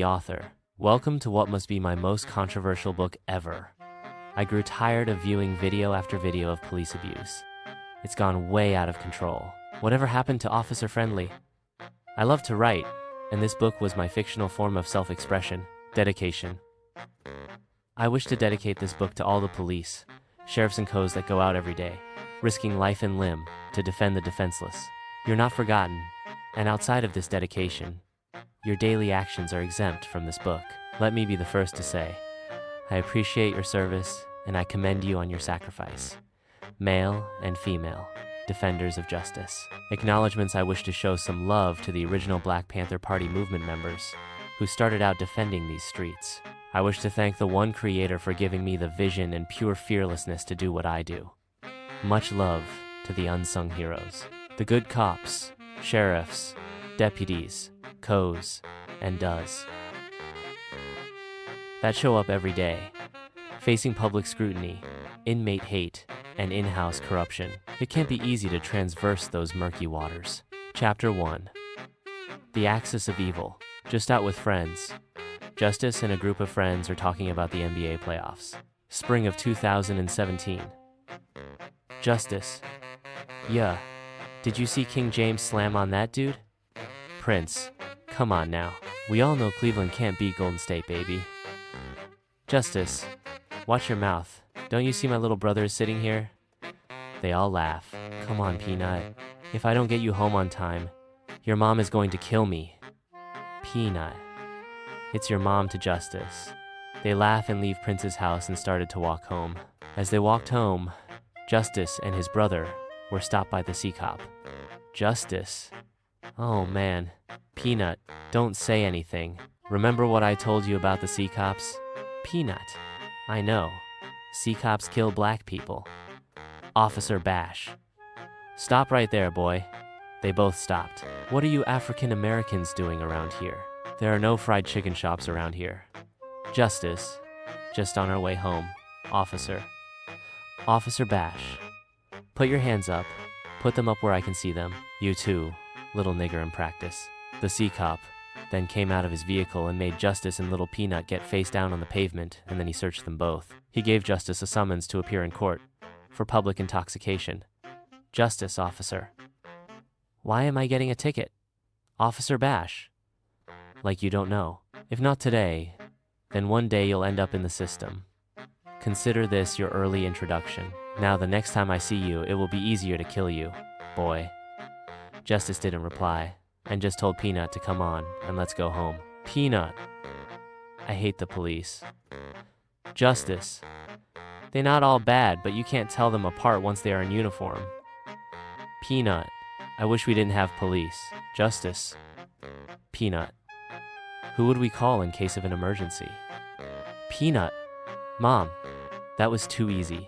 the author. Welcome to what must be my most controversial book ever. I grew tired of viewing video after video of police abuse. It's gone way out of control. Whatever happened to Officer Friendly? I love to write, and this book was my fictional form of self-expression. Dedication. I wish to dedicate this book to all the police, sheriffs and co's that go out every day, risking life and limb to defend the defenseless. You're not forgotten, and outside of this dedication, your daily actions are exempt from this book. Let me be the first to say, I appreciate your service, and I commend you on your sacrifice. Male and female, defenders of justice. Acknowledgements. I wish to show some love to the original Black Panther Party movement members who started out defending these streets. I wish to thank the one creator for giving me the vision and pure fearlessness to do what I do. Much love to the unsung heroes, the good cops, sheriffs, deputies, co's, and does that show up every day, facing public scrutiny, inmate hate, and in-house corruption. It can't be easy to transverse those murky waters. Chapter 1. The Axis of Evil. Just out with friends. Justice and a group of friends are talking about the NBA playoffs. Spring of 2017. Justice. Yeah. Did you see King James slam on that dude? Prince. Come on now. We all know Cleveland can't beat Golden State, baby. Justice. Watch your mouth. Don't you see my little brother is sitting here? They all laugh. Come on, Peanut. If I don't get you home on time, your mom is going to kill me. Peanut. It's your mom to Justice. They laugh and leave Prince's house and started to walk home. As they walked home, Justice and his brother were stopped by the C-Cop. Justice. Oh man. Peanut, don't say anything. Remember what I told you about the C-Cops? Peanut. I know. C-Cops kill black people. Officer Bash. Stop right there, boy. They both stopped. What are you African Americans doing around here? There are no fried chicken shops around here. Justice. Just on our way home. Officer. Officer Bash. Put your hands up. Put them up where I can see them. You too, little nigger in practice. The C-Cop then came out of his vehicle and made Justice and little Peanut get face down on the pavement, and then he searched them both. He gave Justice a summons to appear in court for public intoxication. Justice, officer. Why am I getting a ticket? Officer Bash. Like you don't know. If not today, then one day you'll end up in the system. Consider this your early introduction. Now the next time I see you, it will be easier to kill you, boy. Justice didn't reply, and just told Peanut to come on and let's go home. Peanut. I hate the police. Justice. They're not all bad, but you can't tell them apart once they are in uniform. Peanut. I wish we didn't have police. Justice. Peanut. Who would we call in case of an emergency? Peanut. Mom. That was too easy.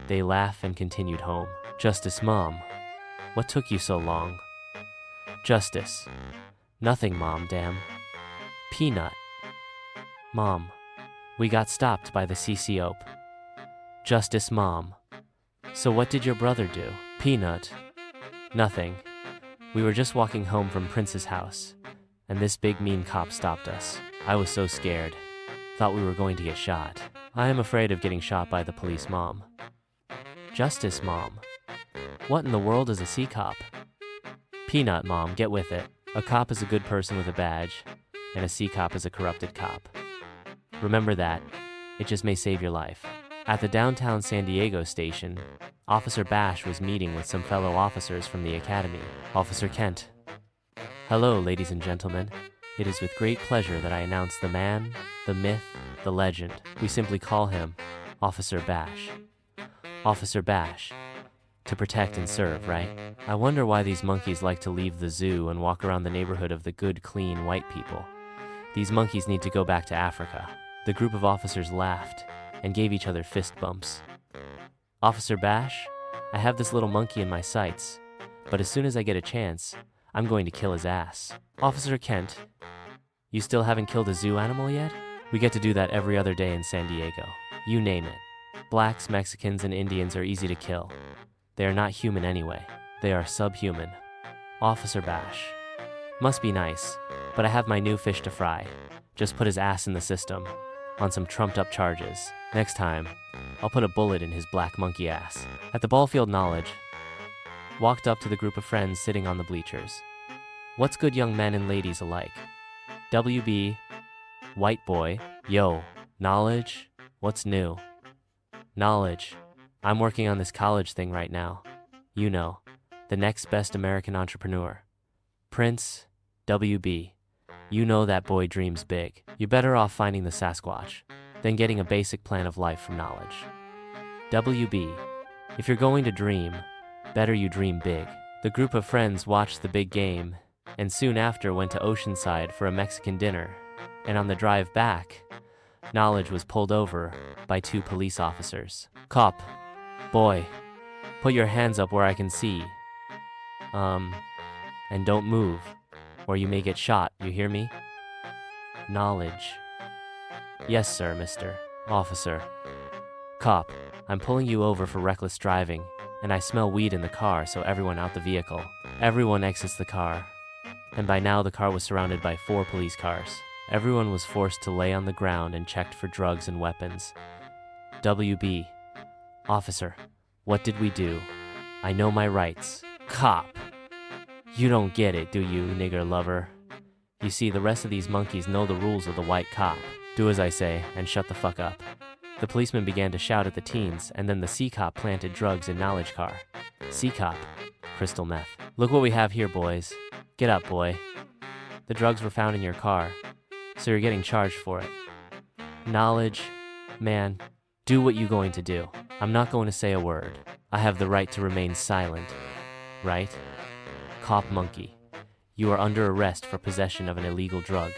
They laugh and continued home. Justice. Mom. What took you so long? Justice. Nothing, Mom, damn. Peanut. Mom. We got stopped by the CCOP. Justice. Mom. So what did your brother do? Peanut. Nothing. We were just walking home from Prince's house, and this big mean cop stopped us. I was so scared. Thought we were going to get shot. I am afraid of getting shot by the police, Mom. Justice. Mom. What in the world is a C-Cop? Peanut. Mom, get with it. A cop is a good person with a badge, and a C-Cop is a corrupted cop. Remember that. It just may save your life. At the downtown San Diego station, Officer Bash was meeting with some fellow officers from the academy. Officer Kent. Hello, ladies and gentlemen. It is with great pleasure that I announce the man, the myth, the legend. We simply call him Officer Bash. Officer Bash. To protect and serve, right? I wonder why these monkeys like to leave the zoo and walk around the neighborhood of the good, clean, white people. These monkeys need to go back to Africa. The group of officers laughed and gave each other fist bumps. Officer Bash, I have this little monkey in my sights, but as soon as I get a chance, I'm going to kill his ass. Officer Kent, you still haven't killed a zoo animal yet? We get to do that every other day in San Diego. You name it. Blacks, Mexicans, and Indians are easy to kill. They are not human anyway. They are subhuman. Officer Bash. Must be nice, But I have my new fish to fry. Just put his ass in the system, on some trumped-up charges. Next time, I'll put a bullet in his black monkey ass. At the ball field, Knowledge walked up to the group of friends sitting on the bleachers. What's good, young men and ladies alike? WB, white boy, yo, Knowledge, what's new? Knowledge, I'm working on this college thing right now. You know, the next best American entrepreneur. Prince, WB, you know that boy dreams big. You're better off finding the Sasquatch than getting a basic plan of life from Knowledge. WB, if you're going to dream, better you dream big. The group of friends watched the big game and soon after went to Oceanside for a Mexican dinner. And on the drive back, Knowledge was pulled over by 2 police officers. Cop, boy, put your hands up where I can see. And don't move, or you may get shot, you hear me? Knowledge. Yes, sir, Mr. Officer. Cop, I'm pulling you over for reckless driving, and I smell weed in the car, so everyone out the vehicle. Everyone exits the car, and by now the car was surrounded by 4 police cars. Everyone was forced to lay on the ground and checked for drugs and weapons. WB. Officer, what did we do? I know my rights. Cop. You don't get it, do you, nigger lover? You see, the rest of these monkeys know the rules of the white cop. Do as I say, and shut the fuck up. The policeman began to shout at the teens, and then the C-cop planted drugs in Knowledge car. C-cop. Crystal meth. Look what we have here, boys. Get up, boy. The drugs were found in your car, so you're getting charged for it. Knowledge. Man, do what you're going to do. I'm not going to say a word. I have the right to remain silent. Right? Cop monkey. You are under arrest for possession of an illegal drug.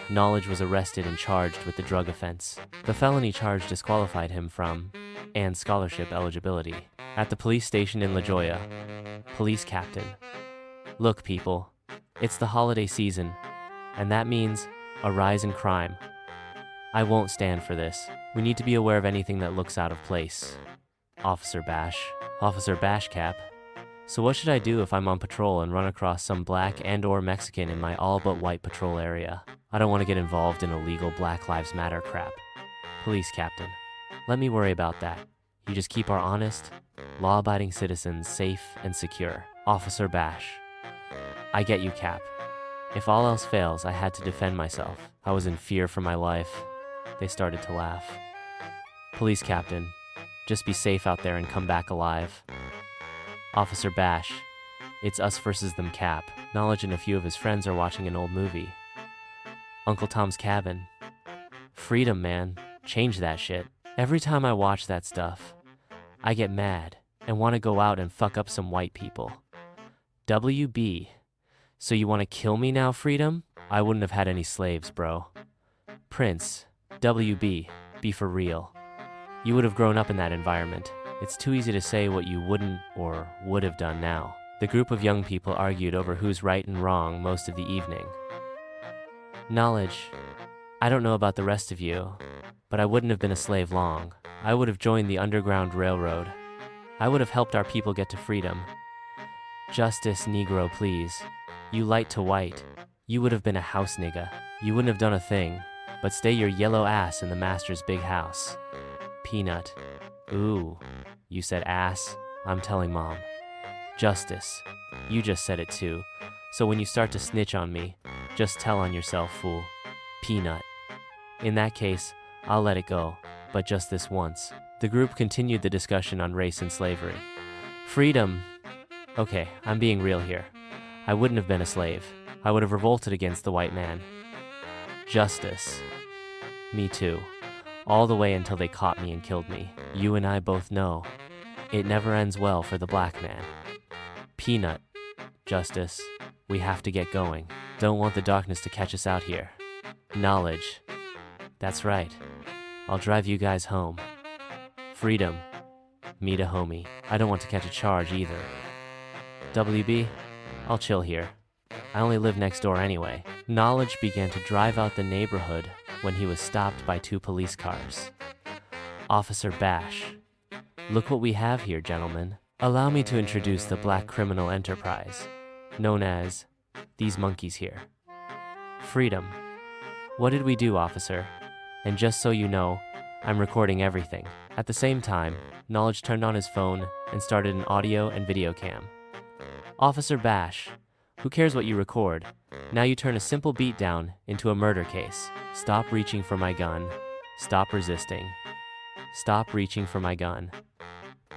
Knowledge was arrested and charged with the drug offense. The felony charge disqualified him from and scholarship eligibility. At the police station in La Jolla, police captain. Look, people, it's the holiday season, and that means a rise in crime. I won't stand for this. We need to be aware of anything that looks out of place. Officer Bash. Officer Bashcap. So what should I do if I'm on patrol and run across some black and/or Mexican in my all-but-white patrol area? I don't want to get involved in illegal Black Lives Matter crap. Police captain. Let me worry about that. You just keep our honest, law-abiding citizens safe and secure. Officer Bash. I get you, Cap. If all else fails, I had to defend myself. I was in fear for my life. They started to laugh. Police captain. Just be safe out there and come back alive. Officer Bash. It's us versus them, Cap. Knowledge and a few of his friends are watching an old movie. Uncle Tom's Cabin. Freedom, man. Change that shit. Every time I watch that stuff, I get mad and want to go out and fuck up some white people. WB. So you want to kill me now, Freedom? I wouldn't have had any slaves, bro. Prince. WB. Be for real. You would have grown up in that environment. It's too easy to say what you wouldn't or would have done now. The group of young people argued over who's right and wrong most of the evening. Knowledge. I don't know about the rest of you, but I wouldn't have been a slave long. I would have joined the Underground Railroad. I would have helped our people get to freedom. Justice, Negro, please. You light to white. You would have been a house nigga. You wouldn't have done a thing, but stay your yellow ass in the master's big house. Peanut. Ooh, you said ass? I'm telling Mom. Justice. You just said it too. So when you start to snitch on me, just tell on yourself, fool. Peanut. In that case, I'll let it go, but just this once. The group continued the discussion on race and slavery. Freedom. Okay, I'm being real here. I wouldn't have been a slave. I would have revolted against the white man. Justice. Me too. All the way until they caught me and killed me. You and I both know it never ends well for the black man. Peanut. Justice. We have to get going. Don't want the darkness to catch us out here. Knowledge. That's right. I'll drive you guys home. Freedom. Meet a homie. I don't want to catch a charge either. WB, I'll chill here. I only live next door anyway. Knowledge began to drive out the neighborhood when he was stopped by 2 police cars. Officer Bash. Look what we have here, gentlemen. Allow me to introduce the black criminal enterprise, known as these monkeys here. Freedom. What did we do, officer? And just so you know, I'm recording everything. At the same time, Knowledge turned on his phone and started an audio and video cam. Officer Bash, who cares what you record? Now you turn a simple beatdown into a murder case. Stop reaching for my gun. Stop resisting. Stop reaching for my gun.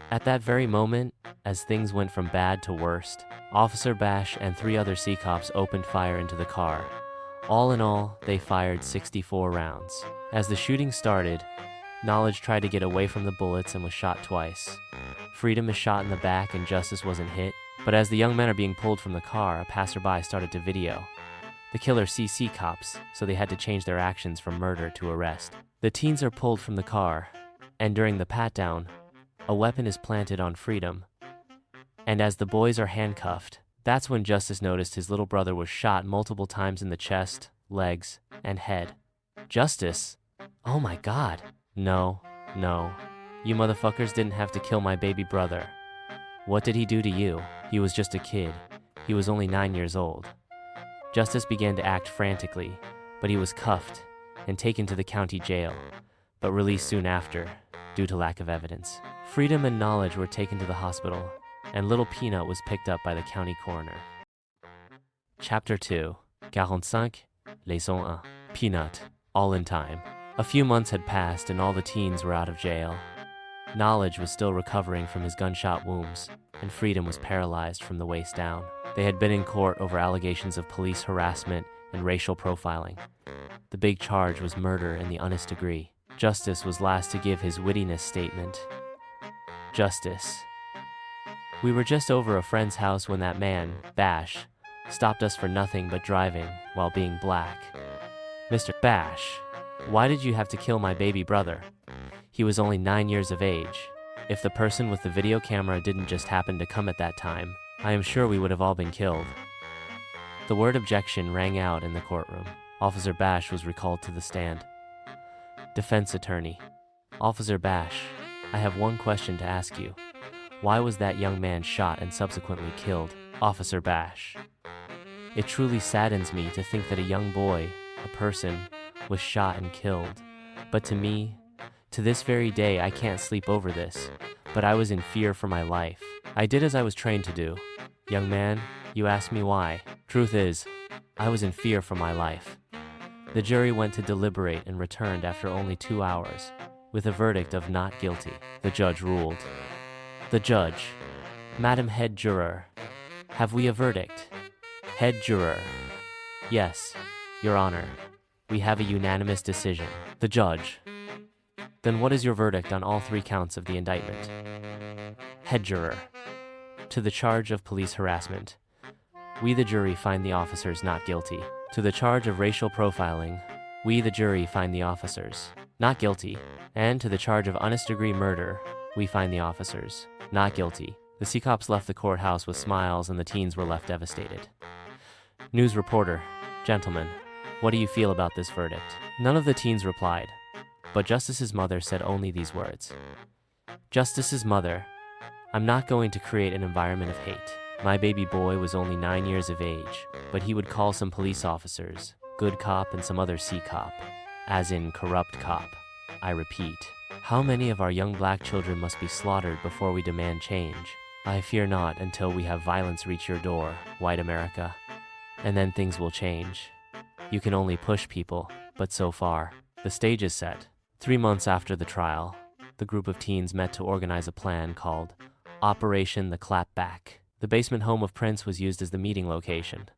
At that very moment, as things went from bad to worst, Officer Bash and 3 other sea cops opened fire into the car. All in all, they fired 64 rounds. As the shooting started, Knowledge tried to get away from the bullets and was shot twice. Freedom is shot in the back and Justice wasn't hit, but as the young men are being pulled from the car, a passerby started to video. The killer sees sea cops, so they had to change their actions from murder to arrest. The teens are pulled from the car, and during the pat-down, a weapon is planted on Freedom. And as the boys are handcuffed, that's when Justice noticed his little brother was shot multiple times in the chest, legs, and head. Justice? Oh my God. No. You motherfuckers didn't have to kill my baby brother. What did he do to you? He was just a kid. He was only 9 years old. Justice began to act frantically, but he was cuffed and taken to the county jail, but released soon after, due to lack of evidence. Freedom and Knowledge were taken to the hospital, and little Peanut was picked up by the county coroner. Chapter 2. 45, Leçon 1. Peanut, all in time. A few months had passed and all the teens were out of jail. Knowledge was still recovering from his gunshot wounds, and Freedom was paralyzed from the waist down. They had been in court over allegations of police harassment and racial profiling. The big charge was murder in the honest degree. Justice was last to give his wittiness statement. Justice. We were just over a friend's house when that man, Bash, stopped us for nothing but driving while being black. Mr. Bash, why did you have to kill my baby brother? He was only 9 years of age. If the person with the video camera didn't just happen to come at that time, I am sure we would have all been killed. The word objection rang out in the courtroom. Officer Bash was recalled to the stand. Defense attorney. Officer Bash, I have one question to ask you. Why was that young man shot and subsequently killed? Officer Bash. It truly saddens me to think that a young boy, a person, was shot and killed. But to me, to this very day, I can't sleep over this, but I was in fear for my life. I did as I was trained to do. Young man, you asked me why. Truth is, I was in fear for my life. The jury went to deliberate and returned after only 2 hours, with a verdict of not guilty. The judge ruled. The judge. Madam Head Juror, have we a verdict? Head Juror. Yes, Your Honor. We have a unanimous decision. The judge. Then what is your verdict on all 3 counts of the indictment? Head Juror. To the charge of police harassment, we the jury find the officers not guilty. To the charge of racial profiling, we the jury find the officers not guilty. And to the charge of honest degree murder, we find the officers not guilty. The sea cops left the courthouse with smiles and the teens were left devastated. News reporter, gentlemen, what do you feel about this verdict? None of the teens replied, but Justice's mother said only these words. Justice's mother, I'm not going to create an environment of hate. My baby boy was only 9 years of age, but he would call some police officers, good cop and some other sea cop, as in corrupt cop. I repeat, how many of our young black children must be slaughtered before we demand change? I fear not until we have violence reach your door, white America. And then things will change. You can only push people, but so far, the stage is set. 3 months after the trial, the group of teens met to organize a plan called Operation the Clap Back. The basement home of Prince was used as the meeting location.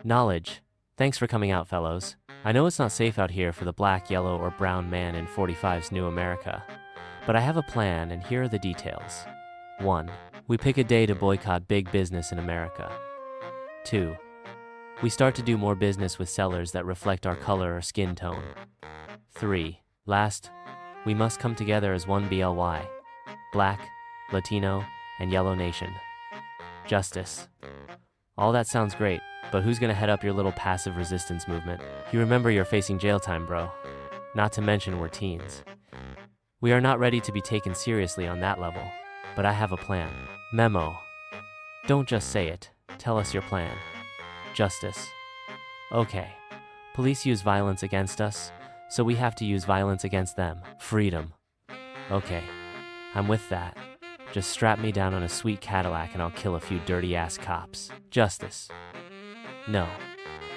Knowledge. Thanks for coming out, fellows. I know it's not safe out here for the black, yellow, or brown man in 45's New America, but I have a plan and here are the details. 1. We pick a day to boycott big business in America. 2. We start to do more business with sellers that reflect our color or skin tone. 3. Last, we must come together as one BLY. Black, Latino, and Yellow Nation. Justice. All that sounds great, but who's gonna head up your little passive resistance movement? You remember you're facing jail time, bro. Not to mention we're teens. We are not ready to be taken seriously on that level, but I have a plan. Memo. Don't just say it, tell us your plan. Justice. Okay, Police use violence against us, so we have to use violence against them. Freedom. Okay, I'm with that. Just strap me down on a sweet Cadillac and I'll kill a few dirty-ass cops. Justice. No.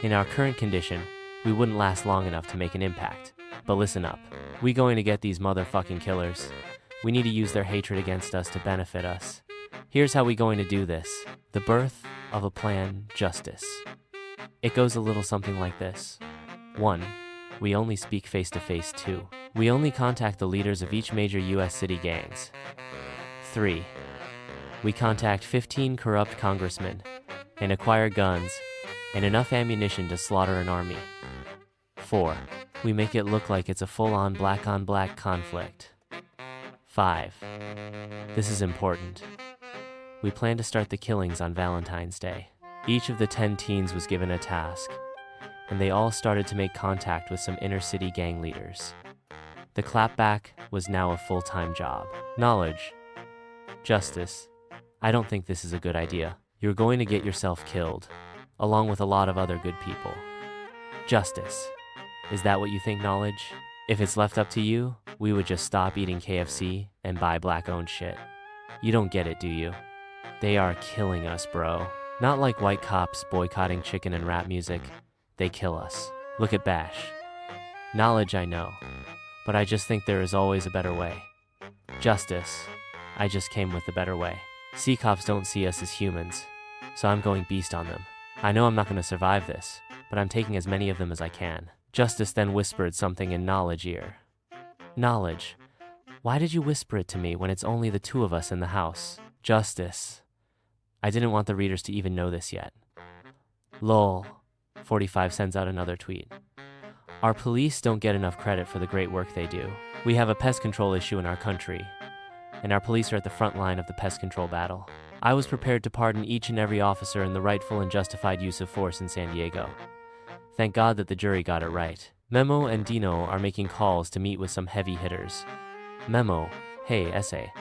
In our current condition, we wouldn't last long enough to make an impact. But listen up. We going to get these motherfucking killers. We need to use their hatred against us to benefit us. Here's how we going to do this. The birth of a plan, justice. It goes a little something like this. 1. We only speak face-to-face. 2. We only contact the leaders of each major US city gangs. 3. We contact 15 corrupt congressmen and acquire guns and enough ammunition to slaughter an army. 4. We make it look like it's a full-on black-on-black conflict. 5. This is important. We plan to start the killings on Valentine's Day. Each of the 10 teens was given a task, and they all started to make contact with some inner-city gang leaders. The clapback was now a full-time job. Knowledge. Justice. I don't think this is a good idea. You're going to get yourself killed, along with a lot of other good people. Justice. Is that what you think, Knowledge? If it's left up to you, we would just stop eating KFC and buy black-owned shit. You don't get it, do you? They are killing us, bro. Not like white cops boycotting chicken and rap music. They kill us. Look at Bash. Knowledge, I know. But I just think there is always a better way. Justice. I just came with the better way. Sea cops don't see us as humans, so I'm going beast on them. I know I'm not going to survive this, but I'm taking as many of them as I can. Justice then whispered something in Knowledge's ear. Knowledge, why did you whisper it to me when it's only the two of us in the house? Justice. I didn't want the readers to even know this yet. Lol. 45 sends out another tweet. Our police don't get enough credit for the great work they do. We have a pest control issue in our country, and our police are at the front line of the pest control battle. I was prepared to pardon each and every officer in the rightful and justified use of force in San Diego. Thank God that the jury got it right. Memo and Dino are making calls to meet with some heavy hitters. Memo, hey, Essay.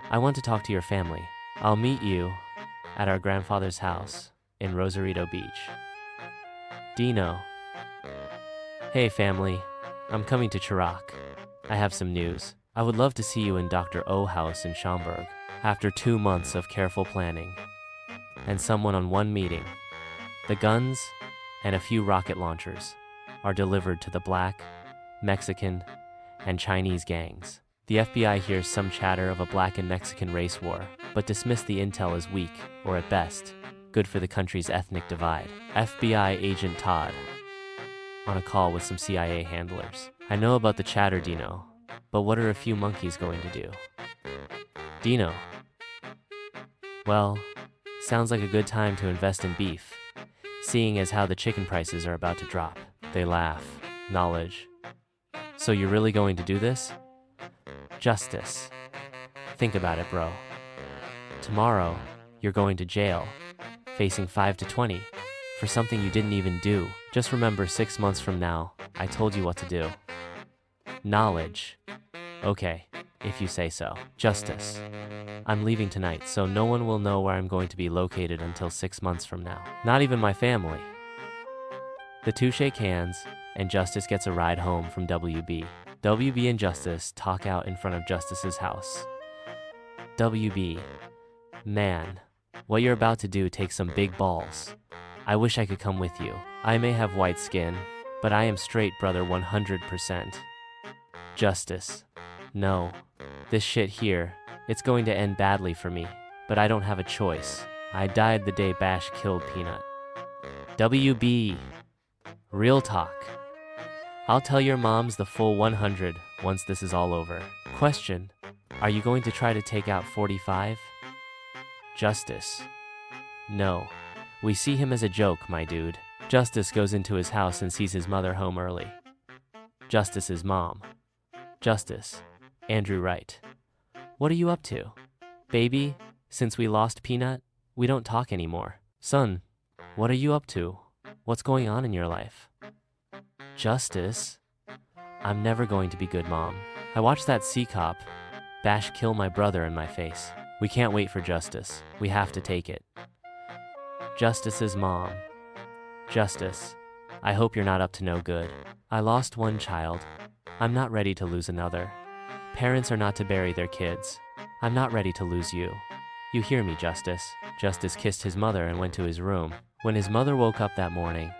I want to talk to your family. I'll meet you at our grandfather's house in Rosarito Beach. Dino. Hey, family. I'm coming to Chirac. I have some news. I would love to see you in Dr. O house in Schaumburg. After 2 months of careful planning and someone on one meeting, the guns and a few rocket launchers are delivered to the Black, Mexican, and Chinese gangs. The FBI hears some chatter of a Black and Mexican race war, but dismiss the intel as weak, or at best, good for the country's ethnic divide. FBI agent Todd, on a call with some CIA handlers. I know about the chatter, Dino, but what are a few monkeys going to do? Dino. Well, sounds like a good time to invest in beef, seeing as how the chicken prices are about to drop. They laugh. Knowledge. So you're really going to do this? Justice. Think about it, bro. Tomorrow, you're going to jail, facing 5 to 20, for something you didn't even do. Just remember 6 months from now, I told you what to do. Knowledge. Okay, if you say so. Justice. I'm leaving tonight, so no one will know where I'm going to be located until 6 months from now. Not even my family. The two shake hands, and Justice gets a ride home from WB. WB and Justice talk out in front of Justice's house. WB. Man, what you're about to do takes some big balls. I wish I could come with you. I may have white skin, but I am straight, brother, 100%. Justice. No. This shit here, it's going to end badly for me, but I don't have a choice. I died the day Bash killed Peanut. WB. Real talk. I'll tell your moms the full 100 once this is all over. Question. Are you going to try to take out 45? Justice. No. We see him as a joke, my dude. Justice goes into his house and sees his mother home early. Justice's mom. Justice. Andrew Wright. What are you up to? Baby, since we lost Peanut, we don't talk anymore. Son, what are you up to? What's going on in your life? Justice. I'm never going to be good, Mom. I watched that sea cop, Bash, kill my brother in my face. We can't wait for justice. We have to take it. Justice's mom. Justice. I hope you're not up to no good. I lost one child. I'm not ready to lose another. Parents are not to bury their kids. I'm not ready to lose you. You hear me, Justice. Justice kissed his mother and went to his room. When his mother woke up that morning,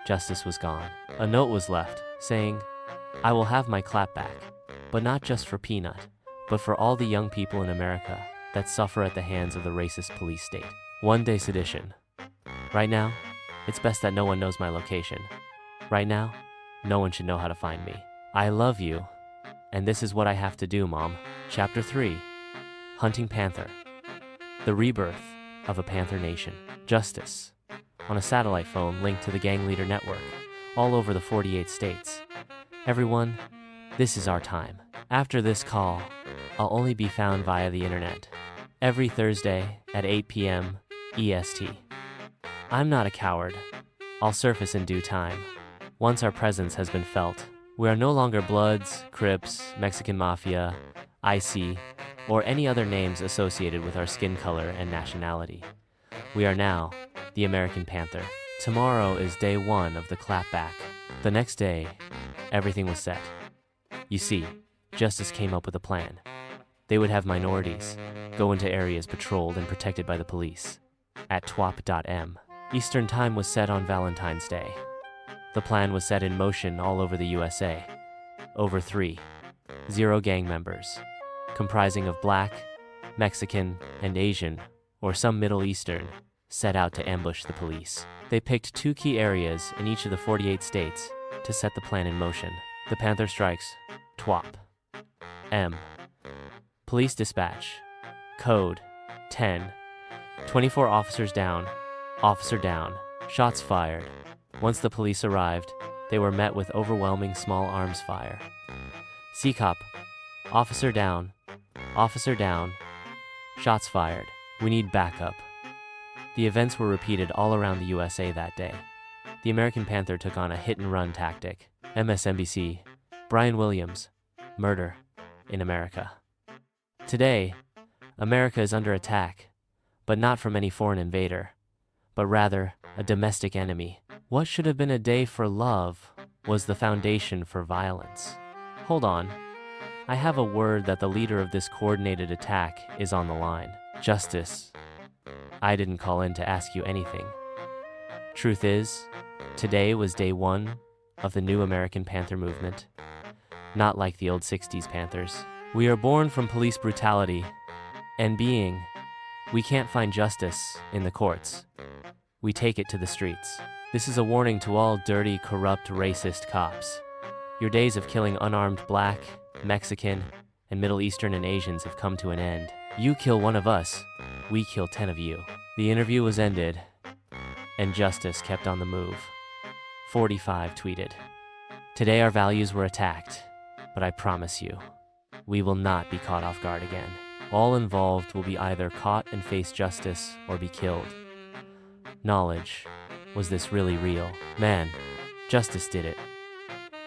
Justice was gone. A note was left, saying, I will have my clap back, but not just for Peanut, but for all the young people in America that suffer at the hands of the racist police state. One day sedition. Right now, it's best that no one knows my location. Right now, no one should know how to find me. I love you, and this is what I have to do, Mom. Chapter 3. Hunting Panther. The rebirth of a Panther Nation. Justice. On a satellite phone linked to the gang leader network, all over the 48 states. Everyone, this is our time. After this call, I'll only be found via the internet. Every Thursday at 8 p.m. EST. I'm not a coward. I'll surface in due time. Once our presence has been felt, we are no longer Bloods, Crips, Mexican Mafia, IC, or any other names associated with our skin color and nationality. We are now the American Panther. Tomorrow is day 1 of the Clap Back. The next day, everything was set. You see, Justice came up with a plan. They would have minorities go into areas patrolled and protected by the police. At twop.m, Eastern Time was set on Valentine's Day. The plan was set in motion all over the USA. Over 3-0 gang members, comprising of Black, Mexican, and Asian, or some Middle Eastern, set out to ambush the police. They picked 2 key areas in each of the 48 states to set the plan in motion. The Panther strikes, TWOP. M. Police dispatch. Code 10. 24 officers down. Officer down. Shots fired. Once the police arrived, they were met with overwhelming small arms fire. CCOP. Officer down. Officer down. Shots fired. We need backup. The events were repeated all around the USA that day. The American Panther took on a hit-and-run tactic. MSNBC. Brian Williams. Murder in America. Today, America is under attack, but not from any foreign invader, but rather a domestic enemy. What should have been a day for love was the foundation for violence. Hold on. I have a word that the leader of this coordinated attack is on the line. Justice. I didn't call in to ask you anything. Truth is, today was day 1 of the new American Panther movement. Not like the old 60s Panthers. We are born from police brutality, and being, we can't find justice in the courts. We take it to the streets. This is a warning to all dirty, corrupt, racist cops. Your days of killing unarmed Black, Mexican, and Middle Eastern and Asians have come to an end. You kill one of us, we kill 10 of you. The interview was ended, and Justice kept on the move. 45 tweeted. Today our values were attacked, but I promise you, we will not be caught off guard again. All involved will be either caught and face justice or be killed. Knowledge. Was this really real? Man, Justice did it.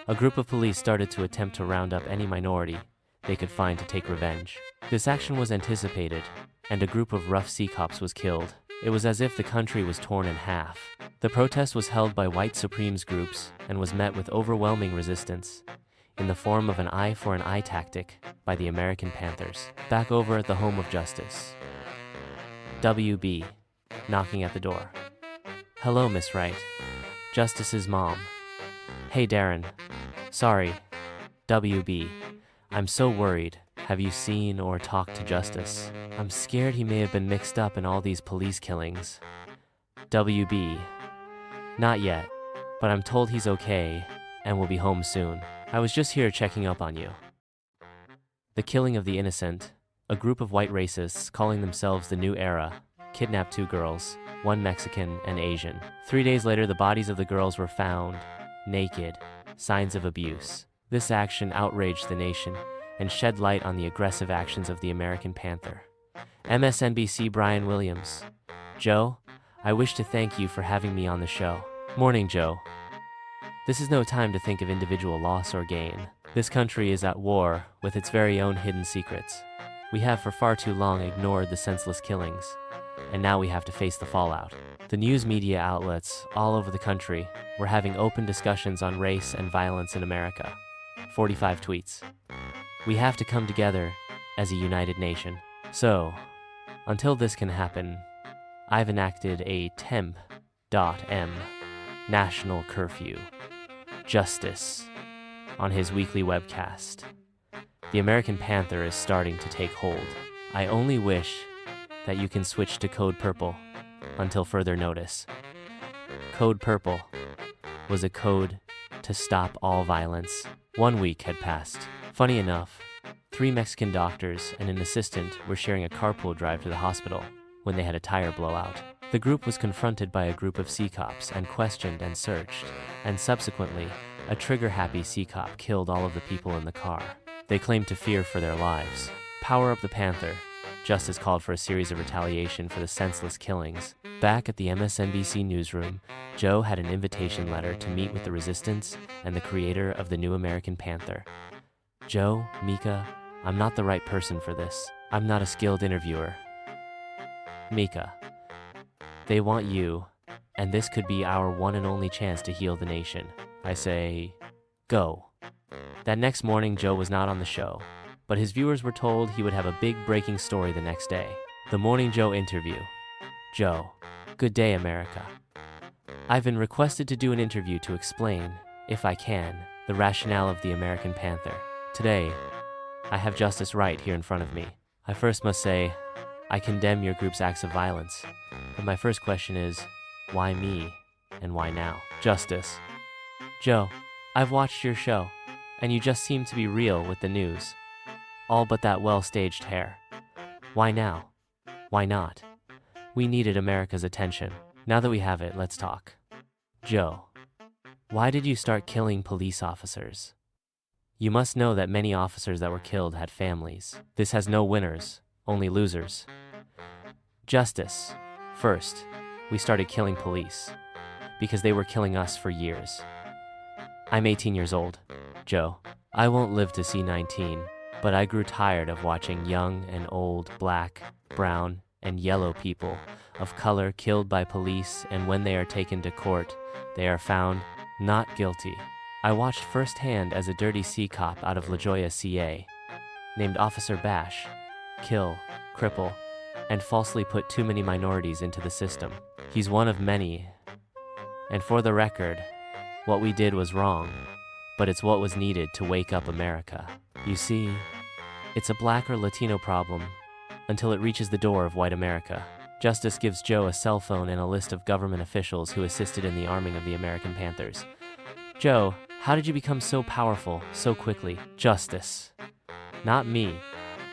A group of police started to attempt to round up any minority they could find to take revenge. This action was anticipated, and a group of rough sea cops was killed. It was as if the country was torn in half. The protest was held by white Supremes groups and was met with overwhelming resistance in the form of an eye for an eye tactic by the American Panthers. Back over at the home of Justice. WB, knocking at the door. Hello, Miss Wright. Justice's mom. Hey, Darren. Sorry. WB. I'm so worried. Have you seen or talked to Justice? I'm scared he may have been mixed up in all these police killings. WB. Not yet, but I'm told he's okay and will be home soon. I was just here checking up on you. The killing of the innocent, a group of white racists calling themselves the New Era, kidnapped 2 girls, 1 Mexican and Asian. 3 days later, the bodies of the girls were found, naked, signs of abuse. This action outraged the nation and shed light on the aggressive actions of the American Panther. MSNBC Brian Williams. Joe, I wish to thank you for having me on the show. Morning, Joe. This is no time to think of individual loss or gain. This country is at war with its very own hidden secrets. We have for far too long ignored the senseless killings and now we have to face the fallout. The news media outlets all over the country were having open discussions on race and violence in America. 45 tweets. We have to come together as a united nation. So, until this can happen, I've enacted a temp.m national curfew. Justice on his weekly webcast. The American Panther is starting to take hold. I only wish that you can switch to Code Purple until further notice. Code Purple was a code to stop all violence. 1 week had passed. Funny enough, 3 Mexican doctors and an assistant were sharing a carpool drive to the hospital when they had a tire blowout. The group was confronted by a group of Sea Cops and questioned and searched, and subsequently, a trigger-happy Sea Cop killed all of the people in the car. They claimed to fear for their lives. Power up the Panther. Justice called for a series of retaliation for the senseless killings. Back at the MSNBC newsroom, Joe had an invitation letter to meet with the resistance and the creator of the new American Panther. Joe, Mika, I'm not the right person for this. I'm not a skilled interviewer. Mika, they want you, and this could be our one and only chance to heal the nation. I say, go. That next morning, Joe was not on the show, but his viewers were told he would have a big breaking story the next day. The Morning Joe interview. Joe, good day, America. I've been requested to do an interview to explain, if I can, the rationale of the American Panther. Today, I have Justice right here in front of me. I first must say, I condemn your group's acts of violence, but my first question is, why me, and why now? Justice. Joe, I've watched your show, and you just seem to be real with the news. All but that well-staged hair. Why now? Why not? We needed America's attention. Now that we have it, let's talk. Joe, why did you start killing police officers? You must know that many officers that were killed had families. This has no winners, only losers. Justice. First, we started killing police because they were killing us for years. I'm 18 years old, Joe. I won't live to see 19, but I grew tired of watching young and old, black, brown, and yellow people of color killed by police, and when they are taken to court, they are found not guilty. I watched firsthand as a dirty Sea Cop out of La Jolla, CA, named Officer Bash, kill, cripple, and falsely put too many minorities into the system. He's one of many. And for the record, what we did was wrong, but it's what was needed to wake up America. You see, it's a black or Latino problem until it reaches the door of white America. Justice gives Joe a cell phone and a list of government officials who assisted in the arming of the American Panthers. Joe, how did you become so powerful so quickly? Justice. Not me.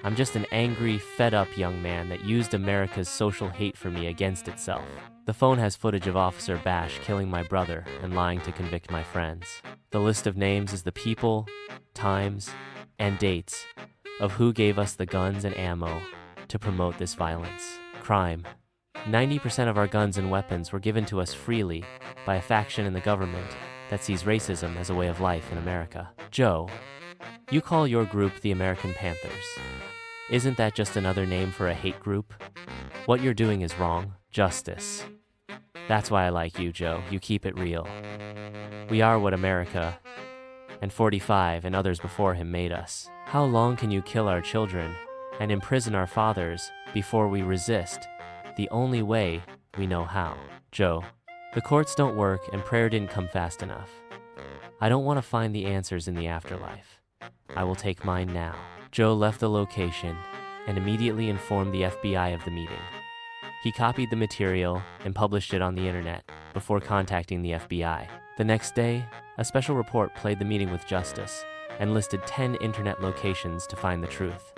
I'm just an angry, fed-up young man that used America's social hate for me against itself. The phone has footage of Officer Bash killing my brother and lying to convict my friends. The list of names is the people, times, and dates of who gave us the guns and ammo to promote this violence. Crime. 90% of our guns and weapons were given to us freely by a faction in the government that sees racism as a way of life in America. Joe, you call your group the American Panthers. Isn't that just another name for a hate group? What you're doing is wrong. Justice. That's why I like you, Joe. You keep it real. We are what America and 45 and others before him made us. How long can you kill our children and imprison our fathers before we resist the only way we know how? Joe, the courts don't work and prayer didn't come fast enough. I don't want to find the answers in the afterlife. I will take mine now. Joe left the location and immediately informed the FBI of the meeting. He copied the material and published it on the internet before contacting the FBI. The next day, a special report played the meeting with Justice and listed 10 internet locations to find the truth.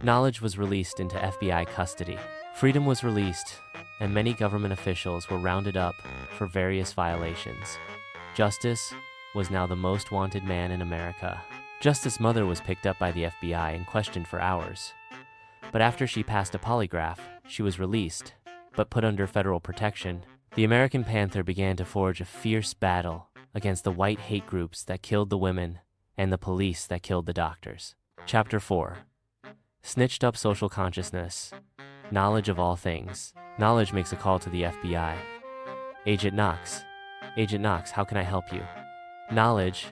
Knowledge was released into FBI custody. Freedom was released, and many government officials were rounded up for various violations. Justice was now the most wanted man in America. Justice's mother was picked up by the FBI and questioned for hours. But after she passed a polygraph, she was released, but put under federal protection. The American Panther began to forge a fierce battle against the white hate groups that killed the women and the police that killed the doctors. Chapter 4. Snitched Up Social Consciousness. Knowledge of all things. Knowledge makes a call to the FBI. Agent Knox. Agent Knox, how can I help you? Knowledge.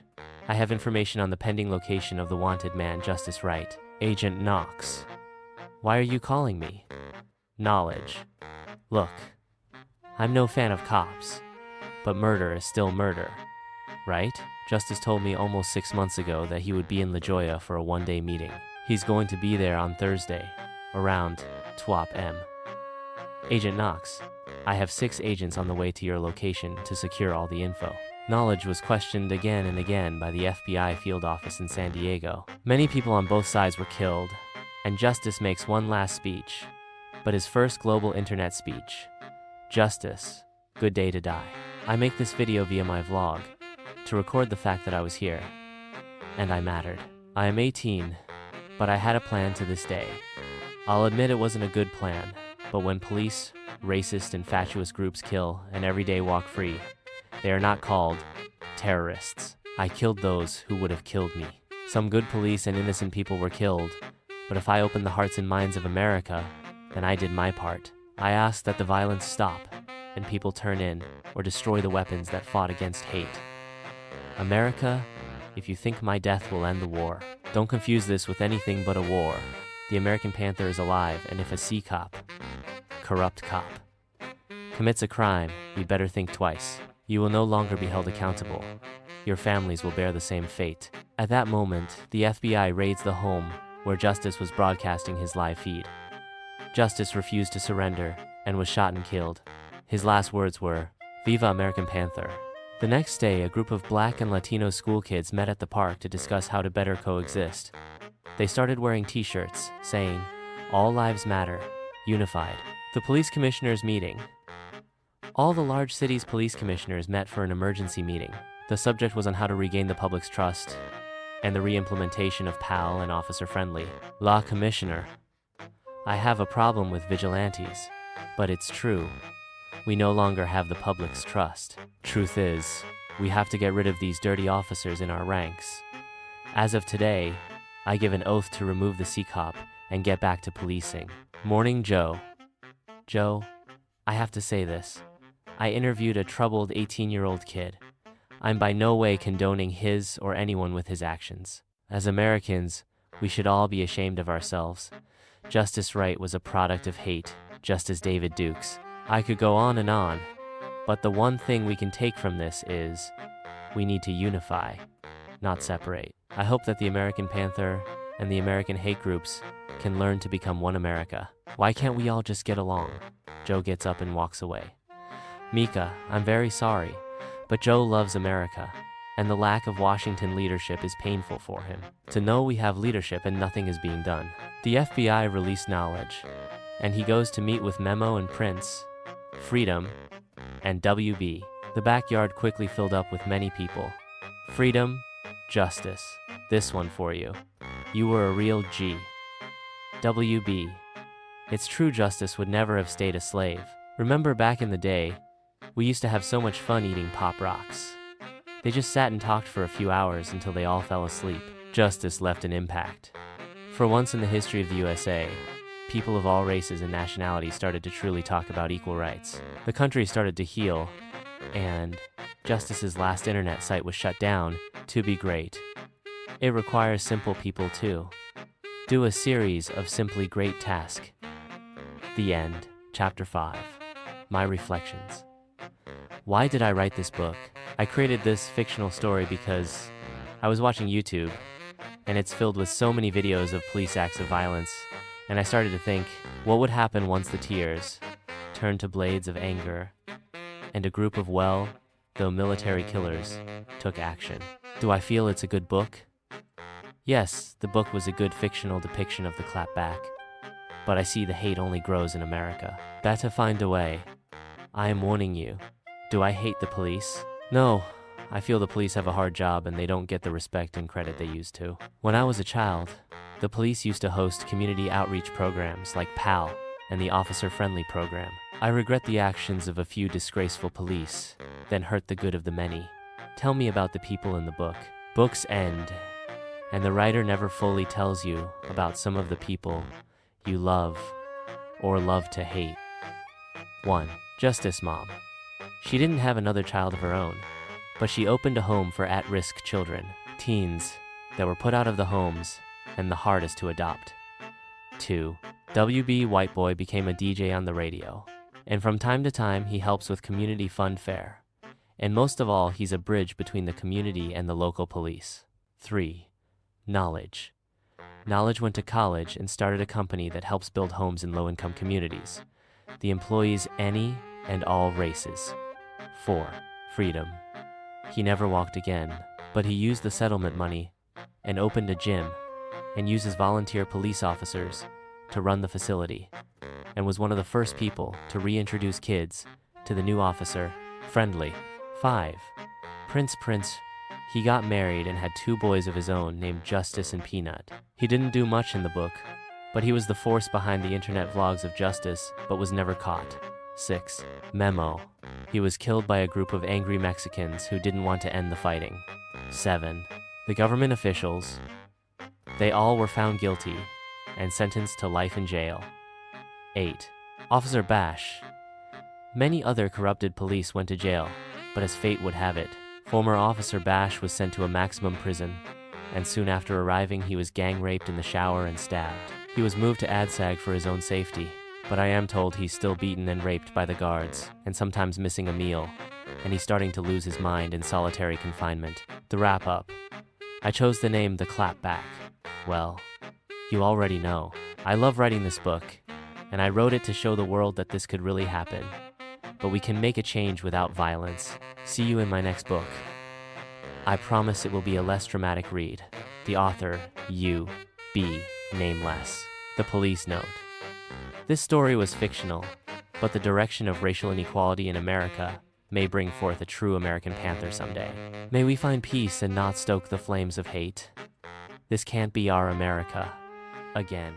I have information on the pending location of the wanted man, Justice Wright. Agent Knox. Why are you calling me? Knowledge. Look, I'm no fan of cops, but murder is still murder, right? Justice told me almost 6 months ago that he would be in La Jolla for a one-day meeting. He's going to be there on Thursday, around 12 p.m. Agent Knox, I have 6 agents on the way to your location to secure all the info. Knowledge was questioned again and again by the FBI field office in San Diego. Many people on both sides were killed, and Justice makes one last speech, but his first global internet speech. Justice, good day to die. I make this video via my vlog to record the fact that I was here, and I mattered. I am 18, but I had a plan to this day. I'll admit it wasn't a good plan, but when police, racist and fatuous groups kill and every day walk free, they are not called terrorists. I killed those who would have killed me. Some good police and innocent people were killed, but if I opened the hearts and minds of America, then I did my part. I asked that the violence stop and people turn in or destroy the weapons that fought against hate. America, if you think my death will end the war, don't confuse this with anything but a war. The American Panther is alive, and if a C-cop, corrupt cop, commits a crime, we better think twice. You will no longer be held accountable. Your families will bear the same fate. At that moment, the FBI raids the home where Justice was broadcasting his live feed. Justice refused to surrender and was shot and killed. His last words were, "Viva American Panther." The next day, a group of Black and Latino school kids met at the park to discuss how to better coexist. They started wearing t-shirts saying, "All lives matter, unified." The police commissioners meeting. All the large cities' police commissioners met for an emergency meeting. The subject was on how to regain the public's trust and the re-implementation of PAL and officer-friendly. Law Commissioner. I have a problem with vigilantes, but it's true. We no longer have the public's trust. Truth is, we have to get rid of these dirty officers in our ranks. As of today, I give an oath to remove the C-cop and get back to policing. Morning Joe. Joe, I have to say this. I interviewed a troubled 18-year-old kid. I'm by no way condoning his or anyone with his actions. As Americans, we should all be ashamed of ourselves. Justice Wright was a product of hate, just as David Duke's. I could go on, but the one thing we can take from this is we need to unify, not separate. I hope that the American Panther and the American hate groups can learn to become one America. Why can't we all just get along? Joe gets up and walks away. Mika, I'm very sorry, but Joe loves America, and the lack of Washington leadership is painful for him. To know we have leadership and nothing is being done. The FBI released Knowledge, and he goes to meet with Memo and Prince, Freedom, and WB. The backyard quickly filled up with many people. Freedom, Justice, this one for you. You were a real G. WB, it's true Justice would never have stayed a slave. Remember back in the day, we used to have so much fun eating Pop Rocks. They just sat and talked for a few hours until they all fell asleep. Justice left an impact. For once in the history of the USA, people of all races and nationalities started to truly talk about equal rights. The country started to heal, and Justice's last internet site was shut down to be great. It requires simple people too. Do a series of simply great tasks. The end. Chapter 5. My reflections. Why did I write this book? I created this fictional story because I was watching YouTube, and it's filled with so many videos of police acts of violence, and I started to think, what would happen once the tears turned to blades of anger, and a group of though military killers took action? Do I feel it's a good book? Yes, the book was a good fictional depiction of the Clap Back, but I see the hate only grows in America. Better find a way. I am warning you. Do I hate the police? No, I feel the police have a hard job and they don't get the respect and credit they used to. When I was a child, the police used to host community outreach programs like PAL and the Officer-Friendly program. I regret the actions of a few disgraceful police, then hurt the good of the many. Tell me about the people in the book. Books end, and the writer never fully tells you about some of the people you love or love to hate. 1. Justice Mom. She didn't have another child of her own, but she opened a home for at-risk children, teens, that were put out of the homes and the hardest to adopt. 2. WB White Boy became a DJ on the radio, and from time to time he helps with community fun fair. And most of all, he's a bridge between the community and the local police. 3. Knowledge. Knowledge went to college and started a company that helps build homes in low-income communities. The employees any and all races. 4. Freedom. He never walked again, but he used the settlement money and opened a gym and uses volunteer police officers to run the facility, and was one of the first people to reintroduce kids to the new officer, Friendly. 5. Prince. He got married and had 2 boys of his own named Justice and Peanut. He didn't do much in the book, but he was the force behind the internet vlogs of Justice, but was never caught. 6. Memo. He was killed by a group of angry Mexicans who didn't want to end the fighting. 7. The government officials. They all were found guilty and sentenced to life in jail. 8. Officer Bash. Many other corrupted police went to jail, but as fate would have it, former Officer Bash was sent to a maximum prison, and soon after arriving he was gang-raped in the shower and stabbed. He was moved to ADSAG for his own safety, but I am told he's still beaten and raped by the guards, and sometimes missing a meal, and he's starting to lose his mind in solitary confinement. To wrap up, I chose the name The Clap Back. Well, you already know. I love writing this book, and I wrote it to show the world that this could really happen. But we can make a change without violence. See you in my next book. I promise it will be a less dramatic read. The author, U.B. Nameless. The police note. This story was fictional, but the direction of racial inequality in America may bring forth a true American Panther someday. May we find peace and not stoke the flames of hate. This can't be our America again.